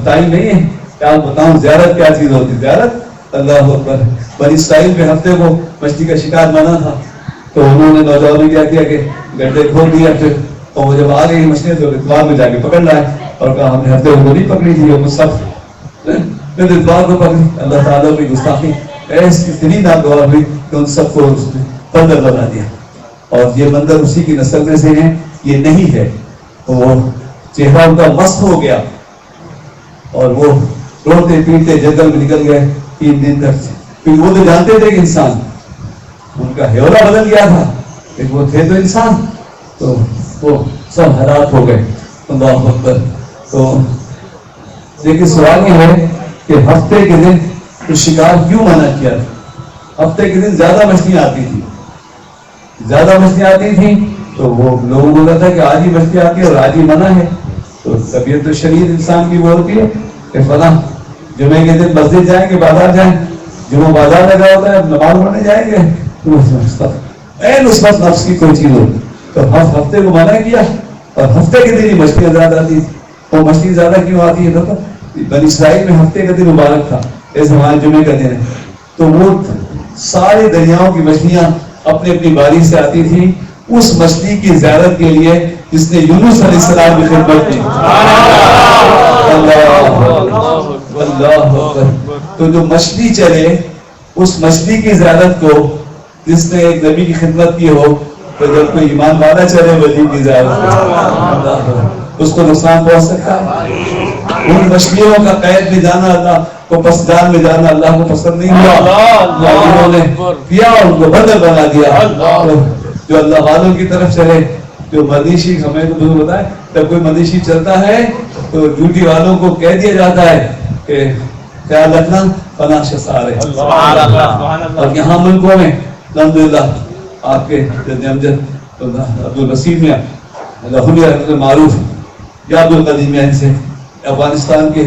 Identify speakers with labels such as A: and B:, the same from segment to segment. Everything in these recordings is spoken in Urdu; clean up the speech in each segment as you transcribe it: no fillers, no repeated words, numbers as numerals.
A: ٹائم نہیں ہے کہ آپ بتاؤں زیارت کیا چیز ہوتی ہے. زیارت اللہ اکبر. بنی اسرائیل میں ہفتے کو مچھلی کا شکار منع تھا تو انہوں نے نوجوانوں نے کیا کیا کہ گڈھے کھول دیا. پھر اور وہ جب آ گئی مچھلیاں تو اتوار میں جا کے پکڑ لائے اور کہا ہم نے ہفتے کو نہیں پکڑی تھی. وہ سب پھر اتوار کو پکڑی. اللہ تعالیٰ کی گستاخی ایسی اتنی ناگوار ہوئی کہ ان سب کو اس نے بندر بنا دیا. اور یہ بندر اسی کی نسل میں سے ہیں. یہ نہیں ہے. وہ چہرہ ان کا مست ہو گیا اور وہ روتے پیٹتے جنگل میں نکل گئے 3 دن تک. کیونکہ وہ تو جانتے تھے کہ انسان ان کا ہیولا بدل گیا تھا لیکن وہ تھے تو انسان. تو وہ سب ہلاک ہو گئے. اللہ اکبر. تو لیکن سوال یہ ہے کہ ہفتے کے دن تو شکار کیوں منع کیا تھا؟ ہفتے کے دن زیادہ مچھلیاں آتی تھی. زیادہ مچھلیاں آتی تھیں تو وہ لوگوں کو کہتا ہے کہ آج ہی مچھلی آتی ہے اور آج ہی منع ہے. تو طبیعت تو شریر انسان کی وہ ہوتی ہے کہ فلاں جمعے کے دن مسجد جائیں گے بازار جائیں. جمعہ بازار لگا ہوتا ہے نماز پڑھنے جائیں گے تو اس وقت نفس کی کوئی چیز ہوتی تو ہفتے کو منع کیا. اور ہفتے کے دن ہی مچھلیاں زیادہ آتی تھی. وہ مچھلی زیادہ کیوں آتی ہے پتہ؟ بنی اسرائیل میں ہفتے کا دن مبارک تھا اس ہمارے جمعے کا دن ہے. تو وہ سارے دریاؤں کی مچھلیاں اپنی اپنی باری سے آتی تھی اس مچھلی کی زیارت کے لیے جس نے یونس علیہ السلام کی خدمت کی. اللہ. تو جو مچھلی چلے اس مچھلی کی زیارت کو جس نے ایک نبی کی خدمت کی ہو تو جب کوئی ایمان والا چلے ولی کی زیارت اس کو نقصان پہنچ سکتا ہے. ان مچھلیوں کا قید میں جانا اللہ کو پسدان میں جانا اللہ کو پسند نہیں ہوا. انہوں نے کیا ان کو بندر بنا دیا. جو اللہ والوں کی طرف چلے جو مدیشی ہمیں تو بزرگ بتائے جب کوئی مدیشی چلتا ہے تو ڈیوٹی والوں کو کہہ دیا جاتا ہے کہ خیال رکھنا فلاں شخص آ رہے ہیں. اور یہاں ملکوں میں الحمدللہ آپ کے امجد عبدالبصیر میں معروف یا عبدالقدیم میں سے افغانستان کے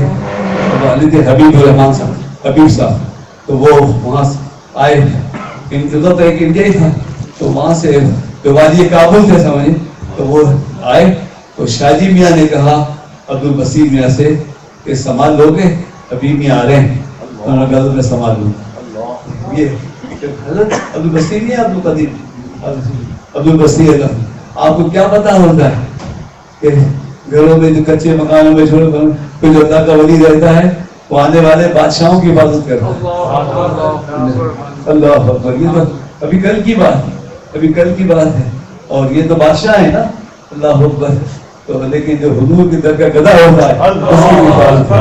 A: والد حبیب الرحمان صاحب حبیب صاحب تو وہ وہاں آئے. انتظار تو ایک انڈیا ہی تھا تو وہاں سے جو والی کابل تھے سمجھے تو وہ آئے تو شاہ جی میاں نے کہا عبدالبصیر میاں سے کہ سنبھال لو گے حبیب میاں آ رہے ہیں. انہوں نے کہا میں سنبھال لوں. یہ حضرت عبدالبصیر میاں عبدالقدیم عبدالبصیر آپ کو کیا پتا ہوتا ہے کہ گھروں میں جو کچے مکانوں میں چھوڑے کوئی جو اللہ کا ولی رہتا ہے وہ آنے والے بادشاہوں کی حفاظت کرتا ہے. اللہ اکبر. یہ تو ابھی کل کی بات ہے اور یہ تو بادشاہ ہے نا. اللہ اکبر. تو لیکن جو حضور کی در کا گدھا ہوتا ہے اس کی حفاظت